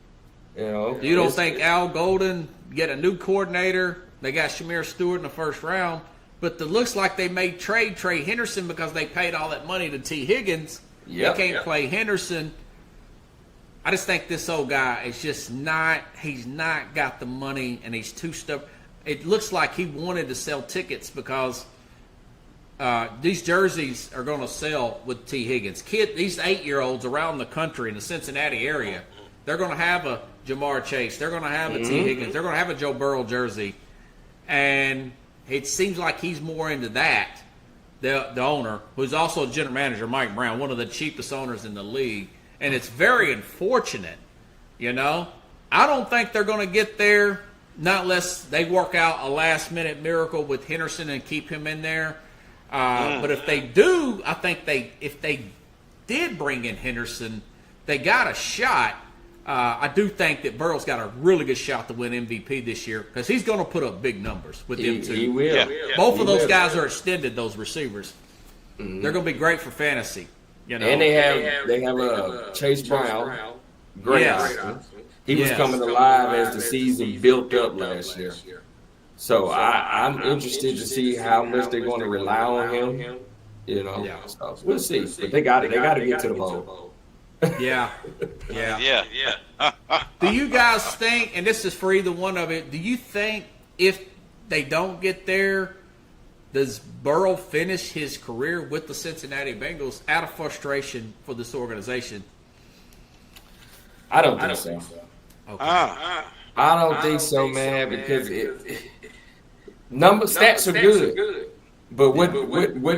You know,
you don't think Al Golden get a new coordinator? They got Shamir Stewart in the first round, but it looks like they may trade Trey Henderson because they paid all that money to T. Higgins. They can't play Henderson. I just think this old guy is just he's not got the money, and he's too stubborn. It looks like he wanted to sell tickets because these jerseys are going to sell with T. Higgins. These 8-year-olds around the country in the Cincinnati area, They're going to have a Jamar Chase. They're going to have a T. Higgins. They're going to have a Joe Burrow jersey. And it seems like he's more into that, the owner, who's also general manager, Mike Brown, one of the cheapest owners in the league. And it's very unfortunate, you know. I don't think they're going to get there, not unless they work out a last-minute miracle with Henderson and keep him in there. But if they do, I think if they did bring in Henderson, they got a shot. I do think that Burrow's got a really good shot to win MVP this year because he's going to put up big numbers with them too.
He will.
Yeah.
Both of those guys are extended, those receivers. They're going to be great for fantasy. You know?
And they have Chase Brown. Great.
Yes.
He was coming alive as the season built up last year. So I'm interested to see how much they're going to rely on him. You know, so we'll see. But they got to get to the bowl.
Yeah.
Yeah.
Do you guys think, and this is for either one of it, do you think if they don't get there, does Burrow finish his career with the Cincinnati Bengals out of frustration for this organization?
I don't think so.
Okay.
I don't think so, man, because stats are good. But what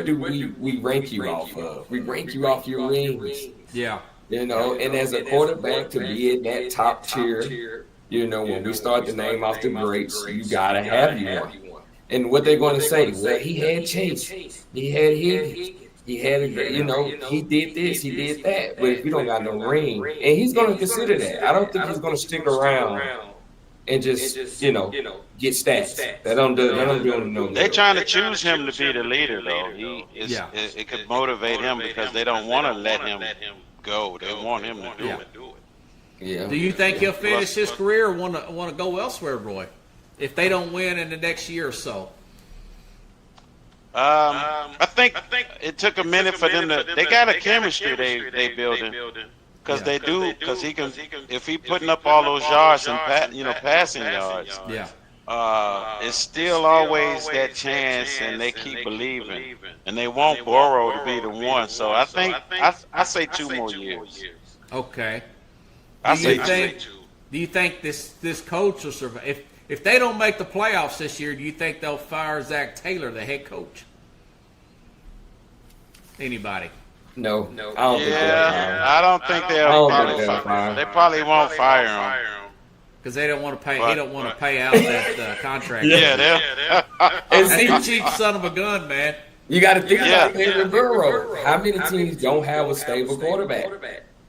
do we rank you off of? We rank you off your rings.
Yeah.
You know, and as a quarterback to be in that top tier, you know, when we start to name off the greats, you gotta have you one. And what they're going to say? Well, he had Chase, he had Higgins, he had he did this, he did that. But if you don't got no ring, and he's going to consider that. I don't think he's going to stick around and just get stats. That don't do no.
They're trying to choose him to be the leader, though. It could motivate him because they don't want to let him go. They want him to do it.
Yeah.
Do you think he'll finish his career or want to go elsewhere, Roy, if they don't win in the next year or so?
I think it took a minute for them to. They got a chemistry they building because they do because he can if he putting up all those yards and passing yards.
Yeah.
It's still always that chance, and they keep believing, and they want Burrow to be the one. So I think I say 2 more years.
Okay.
I say 2.
Do you think this coach will survive? If they don't make the playoffs this year, do you think they'll fire Zach Taylor, the head coach? Anybody?
No. I don't think they'll
I don't think they'll fire him. They probably won't fire him.
Because they don't want to pay. He don't want to pay out that contract.
Yeah,
That's a cheap son of a gun, man.
You got to think about Henry Burrow. How many teams don't have a stable quarterback?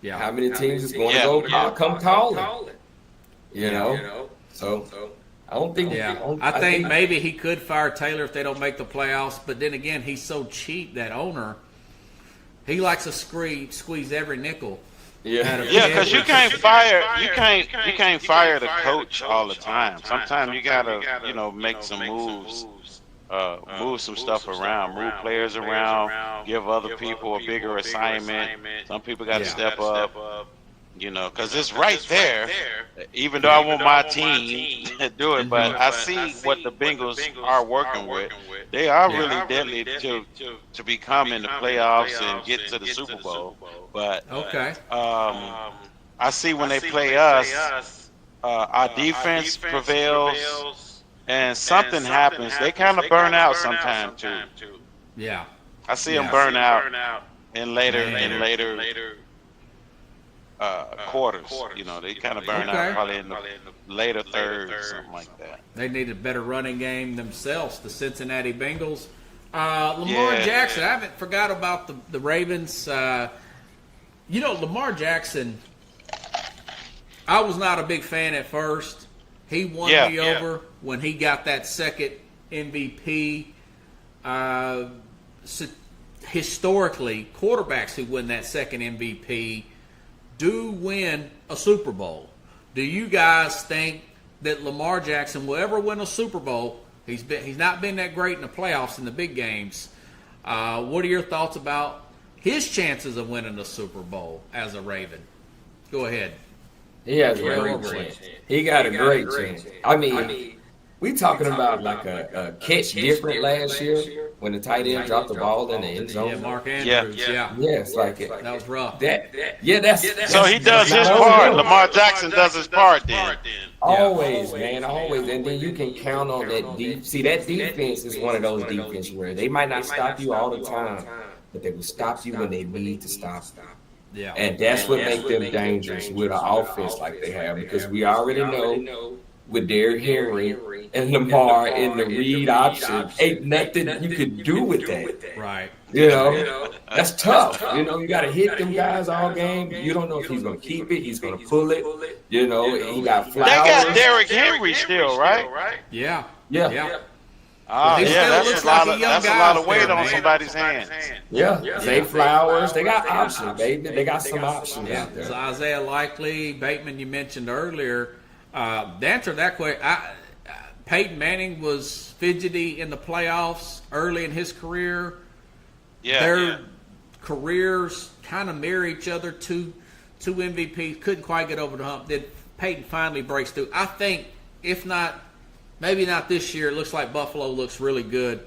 Yeah.
How many teams is going to come calling? You know. So I don't think.
Yeah. I think maybe he could fire Taylor if they don't make the playoffs. But then again, he's so cheap, that owner. He likes to squeeze every nickel.
Yeah,
because you can't fire the coach all the time. Sometimes you gotta, make some moves, move some stuff around, move players around, give other people a bigger assignment. Some people got to step up, because it's right there. Even though I want my team to do it, but I see what the Bengals are working with. They are really deadly to become in the playoffs and get to the Super Bowl. But I see when they play us, our defense prevails, and something happens. They kind of burn out sometimes too.
Yeah,
I see them burn out in later quarters. They kind of burn out probably in the later third, something like that.
They need a better running game themselves, the Cincinnati Bengals. Lamar Jackson, I haven't forgot about the Ravens. Lamar Jackson, I was not a big fan at first. He won me over when he got that second MVP. Historically, quarterbacks who win that second MVP do win a Super Bowl. Do you guys think that Lamar Jackson will ever win a Super Bowl? He's not been that great in the playoffs in the big games. What are your thoughts about his chances of winning the Super Bowl as a Raven? Go ahead.
He has a great chance. He got a great chance. I mean, We talking about like a catch different last year when the tight end dropped the ball in the end zone.
Yeah, Mark Andrews. Yeah.
Yes, like it.
That was rough.
So he does his part. Lamar Jackson does his part then.
Always, man, always. And then you can count on that deep. See, that defense is one of those defenses where they might not stop you all the time, but they will stop you when they need to stop.
Yeah.
And that's what makes them dangerous with an offense like they have, because we already know with Derrick Henry and Lamar in the read option, ain't nothing you could do with that.
Right.
You know, that's tough. You know, you got to hit them guys all game. You don't know if he's going to keep it, he's going to pull it. You know, he got Flowers.
They got Derrick Henry still, right?
Yeah.
Yeah.
Oh,
He
yeah,
still
that's
looks
a lot
like a
of
young
that's a
guy
lot
out
of weight
there,
on
man.
somebody's hands.
Yeah. Zay Flowers. They got options, baby. They got some options
Yeah.
out there.
So Isaiah Likely, Bateman, you mentioned earlier. To answer that question, Peyton Manning was fidgety in the playoffs early in his career. Their careers kind of mirror each other. Two MVPs couldn't quite get over the hump. Then Peyton finally breaks through. I think, if not, maybe not this year. It looks like Buffalo looks really good,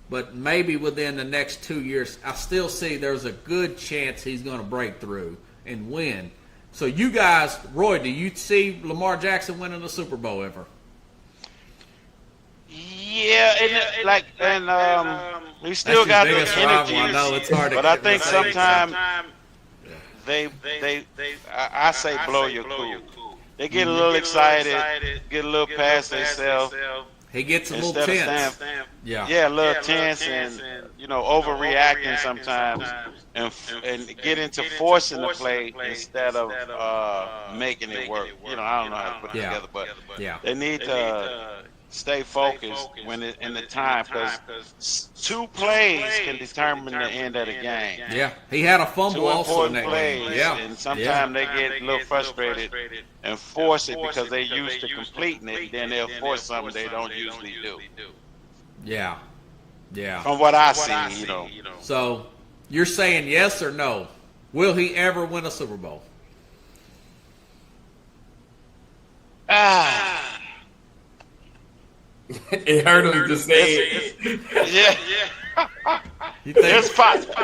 but maybe within the next 2 years, I still see there's a good chance he's going to break through and win. So you guys, Roy, do you see Lamar Jackson winning the Super Bowl ever?
Yeah, we still got the
biggest rival.
energy.
I know it's hard to
But I think
say.
sometimes I say blow your cool. They get a little excited, get a little past themselves.
He gets a little
Instead of
tense.
Yeah, a little tense and overreacting sometimes, and get into forcing the play instead of making it work. I don't know how to put it together, but they need to stay focused when in the time, because 2 plays can determine the end of the game.
Yeah, he had a fumble
2
also in
important
that
plays,
game. Yeah,
and sometimes they get a little frustrated and force it because they used to completing it. Then they'll force something they don't usually do.
Yeah.
From what I see,
So you're saying yes or no? Will he ever win a Super Bowl?
It hurt him to say it.
You think?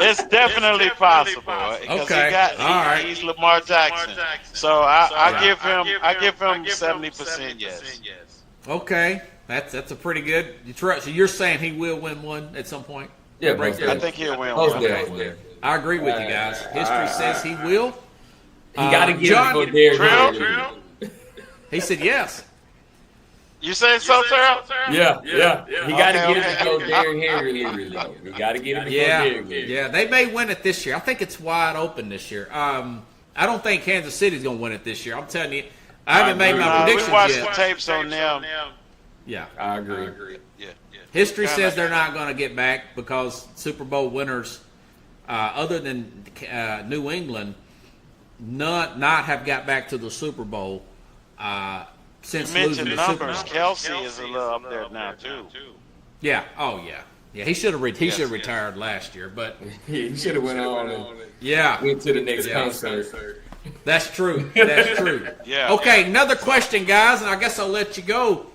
It's definitely possible. Because
Okay.
he's Lamar Jackson. So I give him 70% yes.
Okay, that's a pretty good. So you're saying he will win one at some point?
Yeah,
Break
most
through?
I think he'll win
Most
one.
definitely.
I agree with you guys. History says he will.
He got to get
John-
it for Derrick Henry.
Trill?
He said yes.
You say so, Terrell?
Yeah. He got to
Okay,
get it before
okay.
Derrick Henry. Though. He got to get it before Derrick Henry.
Yeah. They may win it this year. I think it's wide open this year. I don't think Kansas City's going to win it this year. I'm telling you, I haven't made my predictions
We watched
yet.
the tapes on them.
Yeah.
I agree.
Yeah.
History says they're not going to get back because Super Bowl winners, other than New England, not have got back to the Super Bowl since
You
losing
mentioned
the Super Bowl.
numbers. Kelsey is a little up there now too.
Yeah. Oh yeah. Yeah. He should have retired last year, but
He should have went on and
yeah,
went to the next
Yeah.
concert.
that's true. That's true.
Yeah.
Okay, another question, guys, and I guess I'll let you go.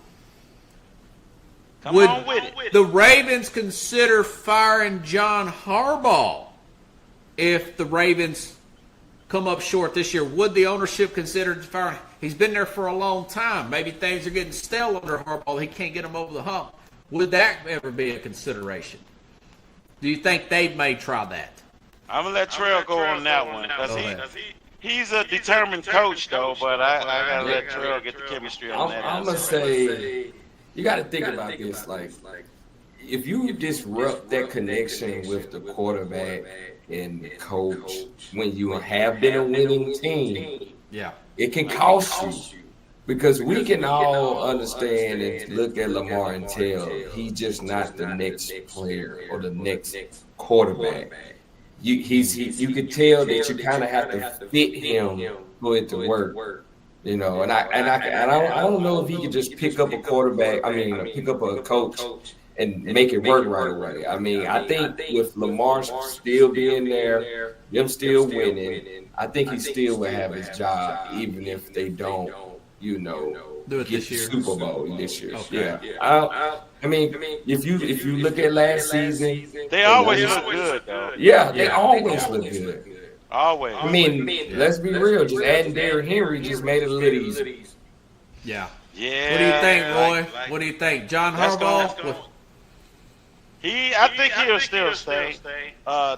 Come
Would
on with it.
the Ravens consider firing John Harbaugh if the Ravens come up short this year? Would the ownership consider firing? He's been there for a long time. Maybe things are getting stale under Harbaugh. He can't get them over the hump. Would that ever be a consideration? Do you think they may try that?
I'm gonna let Trail go on that one
Go
because
ahead.
he's a determined coach though. But I gotta let Trail get the chemistry on that.
I'm gonna say you got to think about this. Like, if you disrupt that connection with the quarterback and the coach when you have been a winning team,
Yeah.
it can cost you. Because we can all understand and look at Lamar and tell he's just not the next player or the next quarterback. You could tell that you kind of have to fit him for it to work. You know, and I don't know if he could just pick up a quarterback. Pick up a coach and make it work right away. I think with Lamar still being there, them still winning, I think he still will have his job even if they don't you know,
Do it
get
this
the
year.
Super Bowl this year.
Okay.
Yeah. I mean, if you look at last season,
They always look good, though.
yeah, they always look good.
Always.
I mean, let's be real. Just adding Derrick Henry just made it a little easier.
Yeah.
Yeah.
What do you think, Roy?
like-
What do you think? John
That's
Harbaugh?
gonna- I think he'll still stay.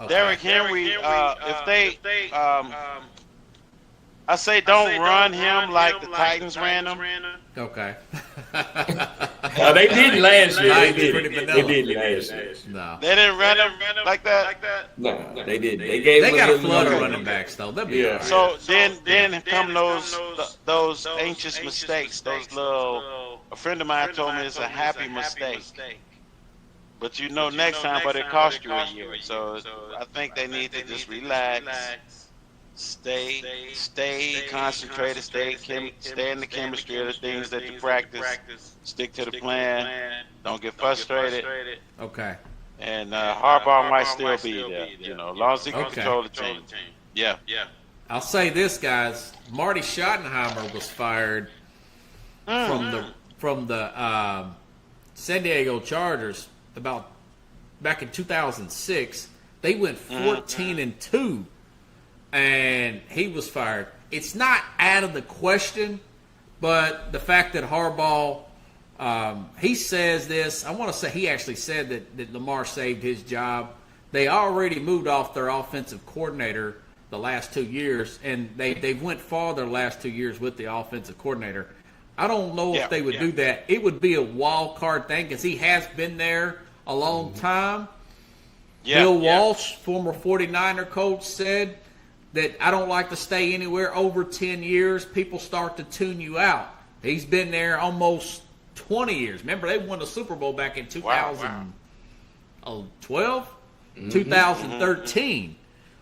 Derrick Henry, if they, I say don't run him like the Titans ran him.
Okay.
They didn't last year.
Titans
They
pretty
did.
vanilla.
They did last year.
No.
They didn't run him like that.
No, they didn't. They gave
They
him
got a
little
flood of
number.
running backs, though. They'll be
Yeah.
all right.
So then come those anxious mistakes. Those little. A friend of mine told me it's a happy mistake. But you know next time, but it cost you a year. So I think they need to just relax, stay concentrated, stay in the chemistry of the things that you practice, stick to the plan, don't get frustrated.
Okay.
And Harbaugh might still be there, you know, as long as he can
Okay.
control the team. Yeah.
I'll say this, guys. Marty Schottenheimer was fired from the San Diego Chargers back in 2006. They went 14-2, and he was fired. It's not out of the question, but the fact that Harbaugh, he says this. I want to say he actually said that Lamar saved his job. They already moved off their offensive coordinator the last 2 years, and they went farther the last 2 years with the offensive coordinator. I don't know if they would do that. It would be a wild card thing because he has been there a long time. Bill Walsh, former 49er coach, said that I don't like to stay anywhere over 10 years. People start to tune you out. He's been there almost 20 years. Remember, they won the Super Bowl back in 2012, 2013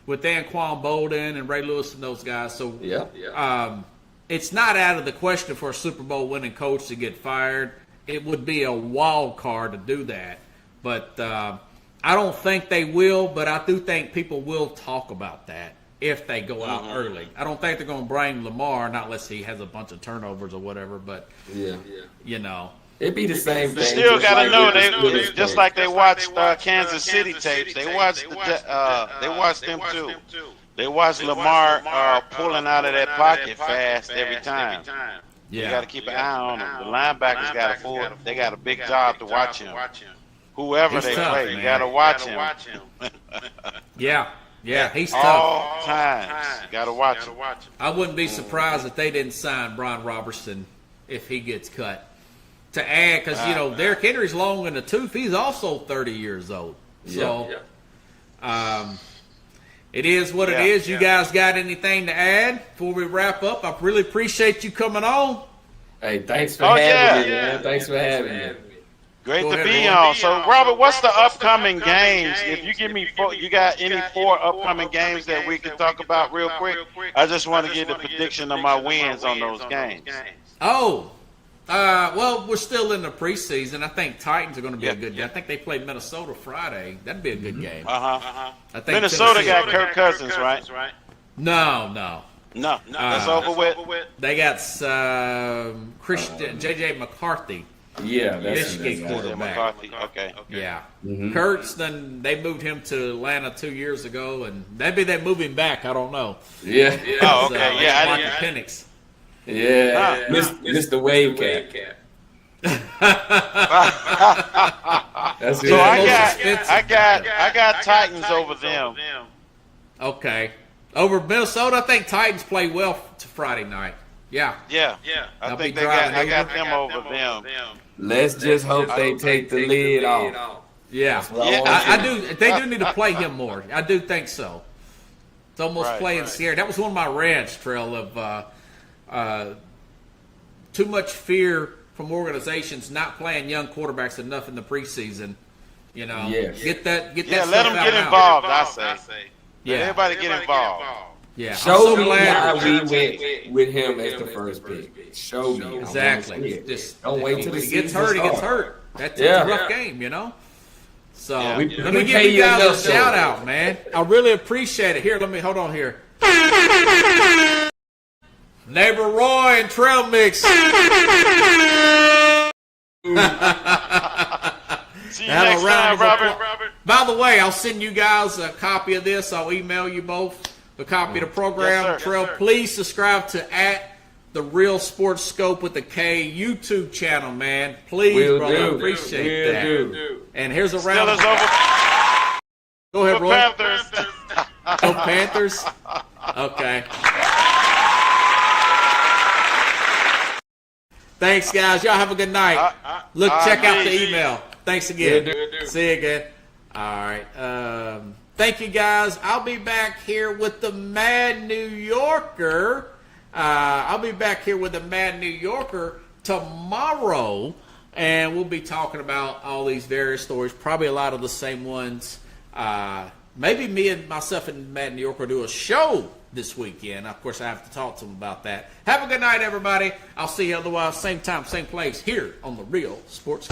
with Anquan Bolden and Ray Lewis and those guys. So it's not out of the question for a Super Bowl winning coach to get fired. It would be a wild card to do that. But I don't think they will, but I do think people will talk about that if they go out early. I don't think they're going to blame Lamar, not unless he has a bunch of turnovers or whatever, but, you know.
It'd be the same thing.
They still
just
got to
like
know
with the
they
Steelers
just
coach.
like they watched Kansas City tapes. They watched them too. They watched Lamar pulling out of that pocket fast every time. You got to keep an eye on him. The linebackers they got a big job to watch him. Whoever
He's
they
tough,
play,
man.
you got to watch him.
He's tough.
All times. You got to watch him.
I wouldn't be surprised if they didn't sign Brian Robertson if he gets cut. To add, because, you know, Derrick Henry's long in the tooth. He's also 30 years old. So, it is what it is. You guys got anything to add before we wrap up? I really appreciate you coming on.
Hey, thanks for having me, man. Thanks for having me.
Great
Go
to
ahead,
be
Roy.
on. So, Robert, what's the upcoming games? If you give me you got any 4 upcoming games that we can talk about real quick? I just want to get a prediction of my wins on those games.
Well, we're still in the preseason. I think Titans are going to be a good game. I think they play Minnesota Friday. That'd be a good game. I think
Minnesota
Tennessee-
got Kirk Cousins, right?
No.
No, that's over with.
They got Christian J.J. McCarthy.
Yeah, that's
Michigan quarterback.
McCarthy. Okay.
Yeah. Kurtz, then they moved him to Atlanta 2 years ago, and maybe they move him back. I don't know.
Yeah.
Oh, okay.
They
Yeah,
got
I
Michael
didn't.
Penix.
Yeah. Mr. Wave Cap. That's
So
it.
I got Titans over them.
Okay. Over Minnesota, I think Titans play well to Friday night. Yeah.
I
I'll
think
be driving
I got
over.
them over them.
Let's just hope they take the lid off.
Yeah. I do. They do need to play him more. I do think so. It's almost playing scared. That was one of my rants, Trail, of too much fear from organizations not playing young quarterbacks enough in the preseason. You know, get that.
Yeah,
stuff
let them
out
get
now.
involved. I say.
Yeah.
Everybody get involved.
Yeah.
Show
I'm so
me how
glad.
we went with him as the first pick. Show me.
Exactly. Just
Don't wait till
he
the
gets
season
hurt. He gets
starts.
hurt. That's a rough game, you know. So
Yeah.
We
let me give
pay
you guys
enough,
a shout
though.
out, man. I really appreciate it. Here, hold on here. Neighbor Roy and Trail Mix.
See you
Have a
next
round
time,
of
Robert.
applause. By the way, I'll send you guys a copy of this. I'll email you both a copy of the program.
Yes, sir.
Trail,
Yes, sir.
please subscribe to The Real Sports Scope with the K YouTube channel, man. Please,
Will
brother.
do.
Appreciate
Will
that.
do.
And here's a round.
Steelers over
Go ahead,
for
Roy.
Panthers.
Go Panthers. Okay. Thanks, guys. Y'all have a good night. Look, check out the email. Thanks again.
Will do.
See you again. All right. Thank you, guys. I'll be back here with the Mad New Yorker. I'll be back here with the Mad New Yorker tomorrow, and we'll be talking about all these various stories, probably a lot of the same ones. Maybe me and myself and Mad New Yorker do a show this weekend. Of course, I have to talk to them about that. Have a good night, everybody. I'll see you otherwise, same time, same place, here on The Real Sports.